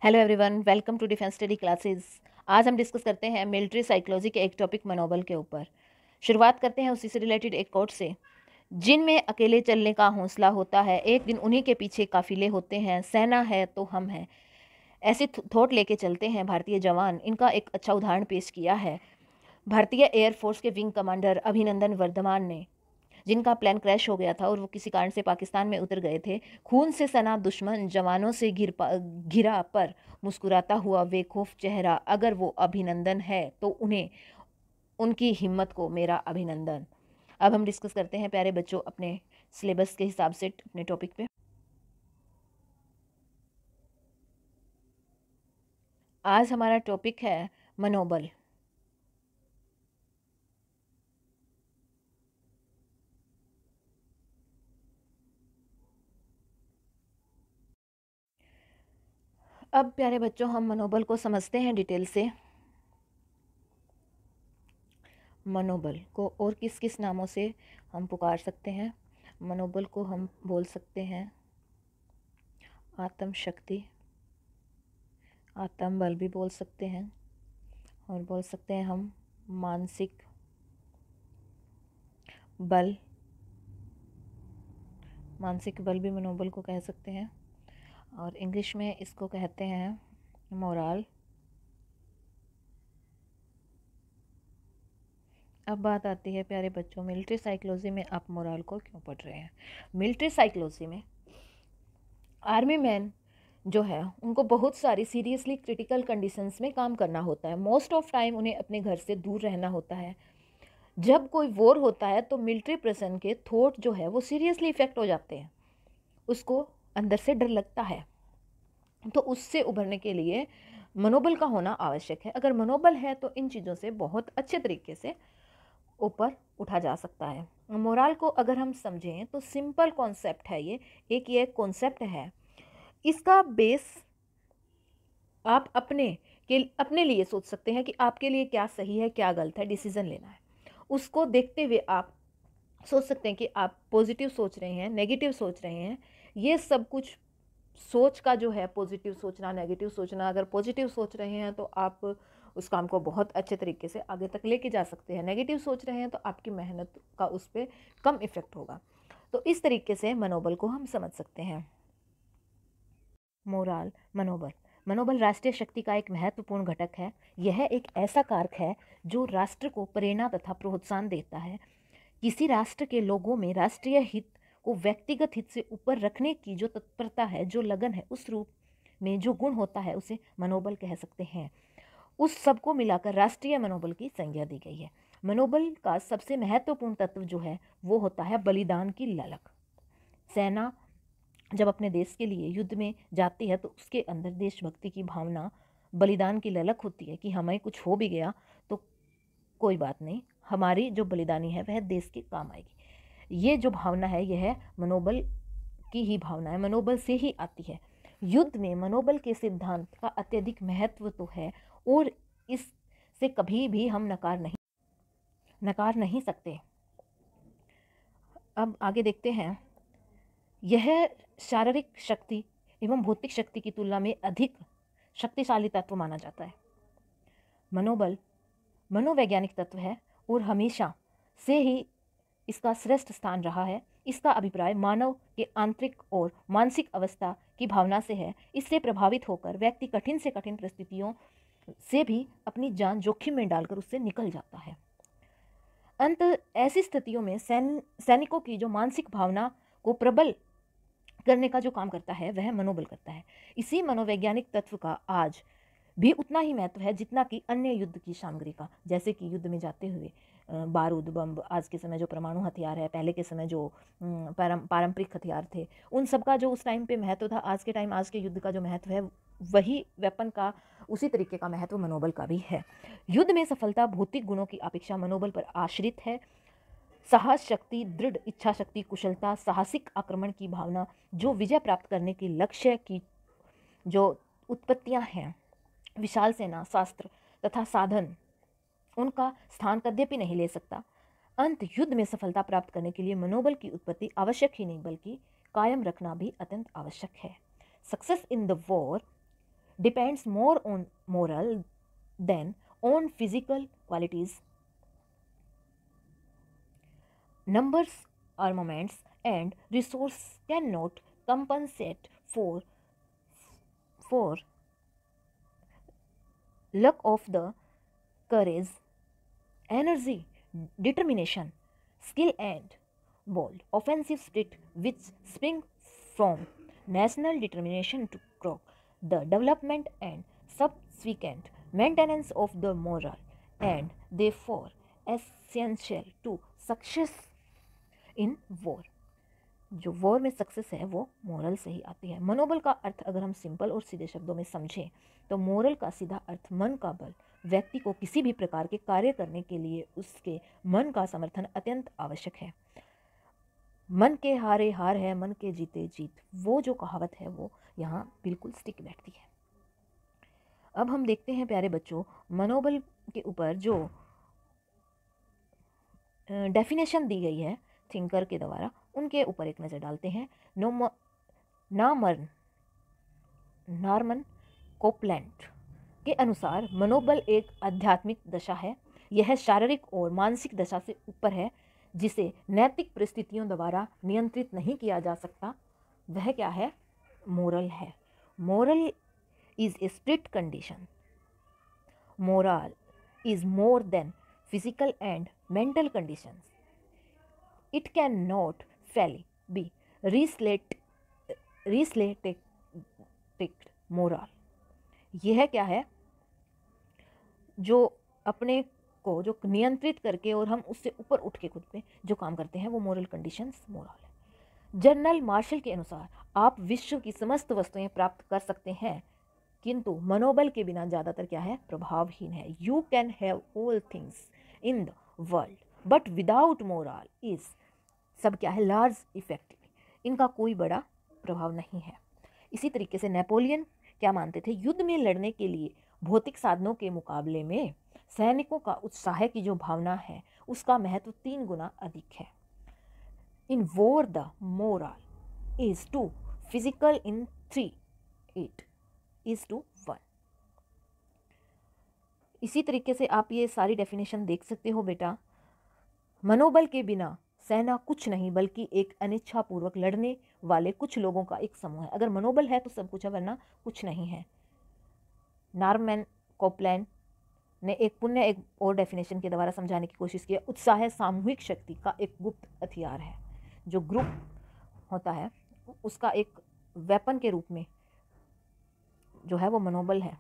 Hello everyone, welcome to defence study classes. आज हम discuss करते हैं मिलिट्री साइकोलॉजी के एक टॉपिक मनोबल के ऊपर। शुरुआत करते हैं उसी से रिलेटेड एक कोट से। जिनमें अकेले चलने का हौसला होता है, एक दिन उन्हीं के पीछे काफिले होते हैं। सेना है तो हम हैं, ऐसे थॉट लेके चलते हैं भारतीय जवान। इनका एक अच्छा उदाहरण पेश किया है भारतीय एयरफोर्स के विंग कमांडर अभिनंदन वर्धमान ने, जिनका प्लान क्रैश हो गया था और वो किसी कारण से पाकिस्तान में उतर गए थे। खून से सना दुश्मन जवानों से घिरा पर मुस्कुराता हुआ बेखौफ चेहरा, अगर वो अभिनंदन है तो उन्हें, उनकी हिम्मत को मेरा अभिनंदन। अब हम डिस्कस करते हैं प्यारे बच्चों अपने सिलेबस के हिसाब से अपने टॉपिक पे। आज हमारा टॉपिक है मनोबल। अब प्यारे बच्चों हम मनोबल को समझते हैं डिटेल से। मनोबल को और किस किस नामों से हम पुकार सकते हैं? मनोबल को हम बोल सकते हैं आत्म शक्ति, आत्म बल भी बोल सकते हैं, और बोल सकते हैं हम मानसिक बल। मानसिक बल भी मनोबल को कह सकते हैं, और इंग्लिश में इसको कहते हैं मोराल। अब बात आती है प्यारे बच्चों, मिलिट्री साइकोलॉजी में आप मोराल को क्यों पढ़ रहे हैं? मिलिट्री साइकोलॉजी में आर्मी मैन जो है उनको बहुत सारी सीरियसली क्रिटिकल कंडीशंस में काम करना होता है। मोस्ट ऑफ टाइम उन्हें अपने घर से दूर रहना होता है। जब कोई वॉर होता है तो मिलिट्री पर्सन के थॉट जो है वो सीरियसली इफेक्ट हो जाते हैं, उसको अंदर से डर लगता है। तो उससे उभरने के लिए मनोबल का होना आवश्यक है। अगर मनोबल है तो इन चीज़ों से बहुत अच्छे तरीके से ऊपर उठा जा सकता है। मोराल को अगर हम समझें तो सिंपल कॉन्सेप्ट है ये कॉन्सेप्ट है। इसका बेस आप अपने लिए सोच सकते हैं कि आपके लिए क्या सही है क्या गलत है, डिसीजन लेना है। उसको देखते हुए आप सोच सकते हैं कि आप पॉजिटिव सोच रहे हैं, नेगेटिव सोच रहे हैं। ये सब कुछ सोच का जो है, पॉजिटिव सोचना, नेगेटिव सोचना। अगर पॉजिटिव सोच रहे हैं तो आप उस काम को बहुत अच्छे तरीके से आगे तक लेके जा सकते हैं। नेगेटिव सोच रहे हैं तो आपकी मेहनत का उस पर कम इफेक्ट होगा। तो इस तरीके से मनोबल को हम समझ सकते हैं। मोराल, मनोबल। मनोबल राष्ट्रीय शक्ति का एक महत्वपूर्ण घटक है। यह एक ऐसा कारक है जो राष्ट्र को प्रेरणा तथा प्रोत्साहन देता है। किसी राष्ट्र के लोगों में राष्ट्रीय हित को व्यक्तिगत हित से ऊपर रखने की जो तत्परता है, जो लगन है, उस रूप में जो गुण होता है उसे मनोबल कह सकते हैं। उस सब को मिलाकर राष्ट्रीय मनोबल की संज्ञा दी गई है। मनोबल का सबसे महत्वपूर्ण तत्व जो है वो होता है बलिदान की ललक। सेना जब अपने देश के लिए युद्ध में जाती है तो उसके अंदर देशभक्ति की भावना, बलिदान की ललक होती है कि हमें कुछ हो भी गया तो कोई बात नहीं, हमारी जो बलिदानी है वह देश के काम आएगी। ये जो भावना है यह मनोबल की ही भावना है, मनोबल से ही आती है। युद्ध में मनोबल के सिद्धांत का अत्यधिक महत्व तो है, और इससे कभी भी हम नकार नहीं सकते। अब आगे देखते हैं। यह शारीरिक शक्ति एवं भौतिक शक्ति की तुलना में अधिक शक्तिशाली तत्व माना जाता है। मनोबल मनोवैज्ञानिक तत्व है और हमेशा से ही इसका श्रेष्ठ स्थान रहा है। इसका अभिप्राय मानव के आंतरिक और मानसिक अवस्था की भावना से है। इससे प्रभावित होकर व्यक्ति कठिन से कठिन परिस्थितियों से भी अपनी जान जोखिम में डालकर उससे निकल जाता है। अंत ऐसी स्थितियों में सैनिकों की जो मानसिक भावना को प्रबल करने का जो काम करता है वह मनोबल करता है। इसी मनोवैज्ञानिक तत्व का आज भी उतना ही महत्व है जितना कि अन्य युद्ध की सामग्री का। जैसे कि युद्ध में जाते हुए बारूद, बम, आज के समय जो परमाणु हथियार है, पहले के समय जो पारंपरिक हथियार थे, उन सब का जो उस टाइम पे महत्व था, आज के टाइम, आज के युद्ध का जो महत्व है, वही वेपन का उसी तरीके का महत्व मनोबल का भी है। युद्ध में सफलता भौतिक गुणों की अपेक्षा मनोबल पर आश्रित है। साहस शक्ति, दृढ़ इच्छा शक्ति, कुशलता, साहसिक आक्रमण की भावना, जो विजय प्राप्त करने के लक्ष्य की जो उत्पत्तियां हैं, विशाल सेना, शास्त्र तथा साधन, उनका स्थान कदापि नहीं ले सकता। अंत युद्ध में सफलता प्राप्त करने के लिए मनोबल की उत्पत्ति आवश्यक ही नहीं बल्कि कायम रखना भी अत्यंत आवश्यक है। Success in the war depends more on moral than on physical qualities. Numbers, armaments, and resources cannot compensate for lack of the courage, energy, determination, skill, and bold offensive spirit which spring from national determination to grow the development and subsequent maintenance of the moral and therefore essential to success in war. जो war में success है वो moral से ही आती है। मनोबल का अर्थ अगर हम सिंपल और सीधे शब्दों में समझें तो मोरल का सीधा अर्थ मन का बल। व्यक्ति को किसी भी प्रकार के कार्य करने के लिए उसके मन का समर्थन अत्यंत आवश्यक है। मन के हारे हार है, मन के जीते जीत, वो जो कहावत है वो यहाँ बिल्कुल स्टिक बैठती है। अब हम देखते हैं प्यारे बच्चों, मनोबल के ऊपर जो डेफिनेशन दी गई है थिंकर के द्वारा, उनके ऊपर एक नज़र डालते हैं। नॉर्मन कोपलैंड के अनुसार मनोबल एक आध्यात्मिक दशा है। यह शारीरिक और मानसिक दशा से ऊपर है जिसे नैतिक परिस्थितियों द्वारा नियंत्रित नहीं किया जा सकता। वह क्या है? मोरल है। Moral is a spirit condition. Moral is more than physical and mental conditions. It cannot fairly be related moral. यह क्या है? जो अपने को जो नियंत्रित करके और हम उससे ऊपर उठ के खुद पे जो काम करते हैं वो मोरल कंडीशंस मोरल है। जनरल मार्शल के अनुसार आप विश्व की समस्त वस्तुएं प्राप्त कर सकते हैं किंतु मनोबल के बिना ज़्यादातर क्या है? प्रभावहीन है। You can have all things in the world but without moral is सब क्या है? Large effective. इनका कोई बड़ा प्रभाव नहीं है। इसी तरीके से नेपोलियन क्या मानते थे? युद्ध में लड़ने के लिए भौतिक साधनों के मुकाबले में सैनिकों का उत्साह की जो भावना है उसका महत्व 3 गुना अधिक है। In war the moral is to physical in 3 8 is to 1। इसी तरीके से आप ये सारी डेफिनेशन देख सकते हो बेटा। मनोबल के बिना सेना कुछ नहीं बल्कि एक अनिच्छापूर्वक लड़ने वाले कुछ लोगों का एक समूह है। अगर मनोबल है तो सब कुछ है, वरना कुछ नहीं है। नॉर्मन कोपलैंड ने एक और डेफिनेशन के द्वारा समझाने की कोशिश की। उत्साह सामूहिक शक्ति का एक गुप्त हथियार है। जो ग्रुप होता है उसका एक वेपन के रूप में जो है वो मनोबल है।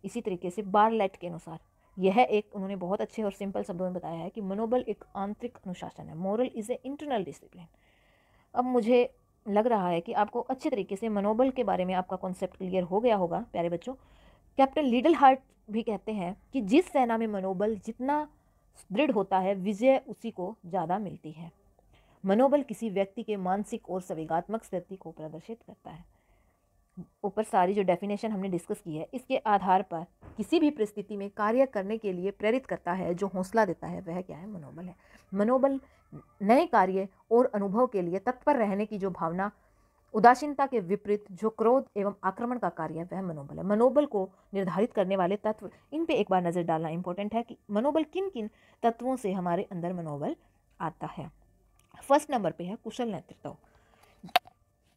इसी तरीके से बारलेट के अनुसार यह एक, उन्होंने बहुत अच्छे और सिंपल शब्दों में बताया है कि मनोबल एक आंतरिक अनुशासन है। Moral is a internal discipline. अब मुझे लग रहा है कि आपको अच्छे तरीके से मनोबल के बारे में आपका कॉन्सेप्ट क्लियर हो गया होगा प्यारे बच्चों। कैप्टन लीडल हार्ट भी कहते हैं कि जिस सेना में मनोबल जितना दृढ़ होता है विजय उसी को ज़्यादा मिलती है। मनोबल किसी व्यक्ति के मानसिक और संवेगात्मक स्थिति को प्रदर्शित करता है। ऊपर सारी जो डेफिनेशन हमने डिस्कस की है इसके आधार पर किसी भी परिस्थिति में कार्य करने के लिए प्रेरित करता है, जो हौसला देता है, वह क्या है? मनोबल है। मनोबल नए कार्य और अनुभव के लिए तत्पर रहने की जो भावना, उदासीनता के विपरीत जो क्रोध एवं आक्रमण का कार्य है वह मनोबल है। मनोबल को निर्धारित करने वाले तत्व, इन पे एक बार नज़र डालना इंपॉर्टेंट है कि मनोबल किन किन तत्वों से हमारे अंदर मनोबल आता है। फर्स्ट नंबर पे है कुशल नेतृत्व।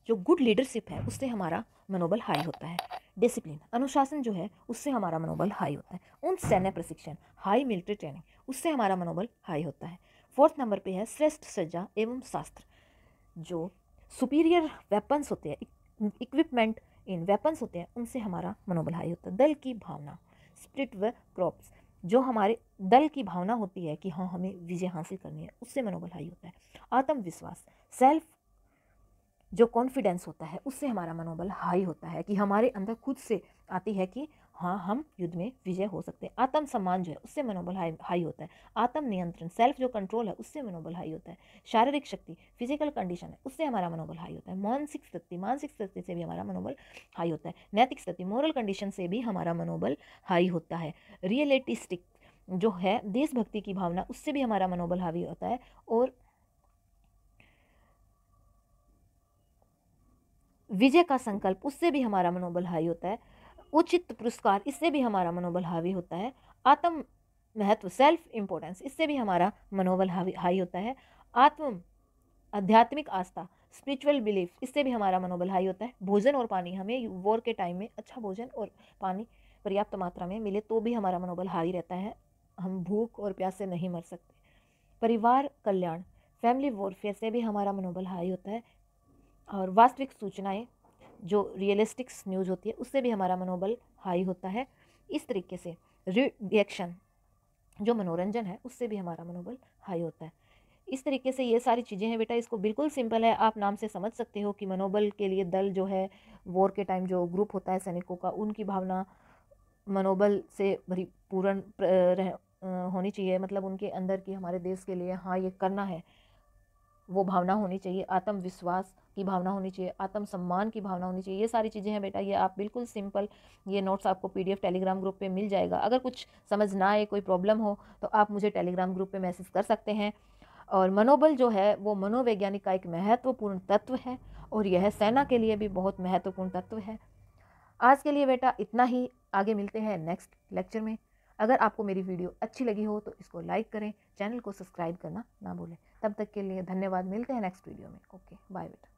जो गुड लीडरशिप है उससे हमारा मनोबल हाई होता है। डिसिप्लिन, अनुशासन जो है उससे हमारा मनोबल हाई होता है। उन सैन्य प्रशिक्षण, हाई मिलिट्री ट्रेनिंग, उससे हमारा मनोबल हाई होता है। फोर्थ नंबर पे है श्रेष्ठ सज्जा एवं शास्त्र। जो सुपीरियर वेपन्स होते हैं, इक्विपमेंट इन वेपन्स होते हैं, उनसे हमारा मनोबल हाई होता है। दल की भावना, स्पिरिट व क्रॉप्स, जो हमारे दल की भावना होती है कि हाँ हमें विजय हासिल करनी है, उससे मनोबल हाई होता है। आत्मविश्वास, सेल्फ जो कॉन्फिडेंस होता है उससे हमारा मनोबल हाई होता है कि हमारे अंदर खुद से आती है कि हाँ हम युद्ध में विजय हो सकते हैं। आत्मसम्मान जो है उससे मनोबल हाई होता है। आत्म नियंत्रण, सेल्फ जो कंट्रोल है उससे मनोबल हाई होता है। शारीरिक शक्ति, फिजिकल कंडीशन है, उससे हमारा मनोबल हाई होता है। मानसिक स्थिति से भी हमारा मनोबल हाई होता है। नैतिक स्थिति, मोरल कंडीशन से भी हमारा मनोबल हाई होता है। रियलिस्टिक जो है देशभक्ति की भावना, उससे भी हमारा मनोबल हावी होता है। और विजय का संकल्प, उससे भी हमारा मनोबल हाई होता है। उचित पुरस्कार, इससे भी हमारा मनोबल हावी होता है। आत्म महत्व, सेल्फ इम्पोर्टेंस, इससे भी हमारा मनोबल हाई होता है। आत्म आध्यात्मिक आस्था, स्पिरिचुअल बिलीफ, इससे भी हमारा मनोबल हाई होता है। भोजन और पानी, हमें वॉर के टाइम में अच्छा भोजन और पानी पर्याप्त मात्रा में मिले तो भी हमारा मनोबल हाई रहता है, हम भूख और प्यास से नहीं मर सकते। परिवार कल्याण, फैमिली वॉरफेयर से भी हमारा मनोबल हाई होता है। और वास्तविक सूचनाएं, जो रियलिस्टिक्स न्यूज़ होती है, उससे भी हमारा मनोबल हाई होता है। इस तरीके से रिएक्शन, जो मनोरंजन है, उससे भी हमारा मनोबल हाई होता है। इस तरीके से ये सारी चीज़ें हैं बेटा, इसको बिल्कुल सिंपल है, आप नाम से समझ सकते हो कि मनोबल के लिए दल जो है, वॉर के टाइम जो ग्रुप होता है सैनिकों का, उनकी भावना मनोबल से भरीपूर्ण होनी चाहिए, मतलब उनके अंदर की हमारे देश के लिए हाँ ये करना है, वो भावना होनी चाहिए। आत्मविश्वास की भावना होनी चाहिए, आत्मसम्मान की भावना होनी चाहिए। ये सारी चीज़ें हैं बेटा, ये आप बिल्कुल सिंपल, ये नोट्स आपको PDF टेलीग्राम ग्रुप पे मिल जाएगा। अगर कुछ समझ ना आए, कोई प्रॉब्लम हो, तो आप मुझे टेलीग्राम ग्रुप पे मैसेज कर सकते हैं। और मनोबल जो है वो मनोवैज्ञानिक का एक महत्वपूर्ण तत्व है और यह सेना के लिए भी बहुत महत्वपूर्ण तत्व है। आज के लिए बेटा इतना ही, आगे मिलते हैं नेक्स्ट लेक्चर में। अगर आपको मेरी वीडियो अच्छी लगी हो तो इसको लाइक करें, चैनल को सब्सक्राइब करना ना भूलें। तब तक के लिए धन्यवाद, मिलते हैं नेक्स्ट वीडियो में। ओके, बाय बेटा।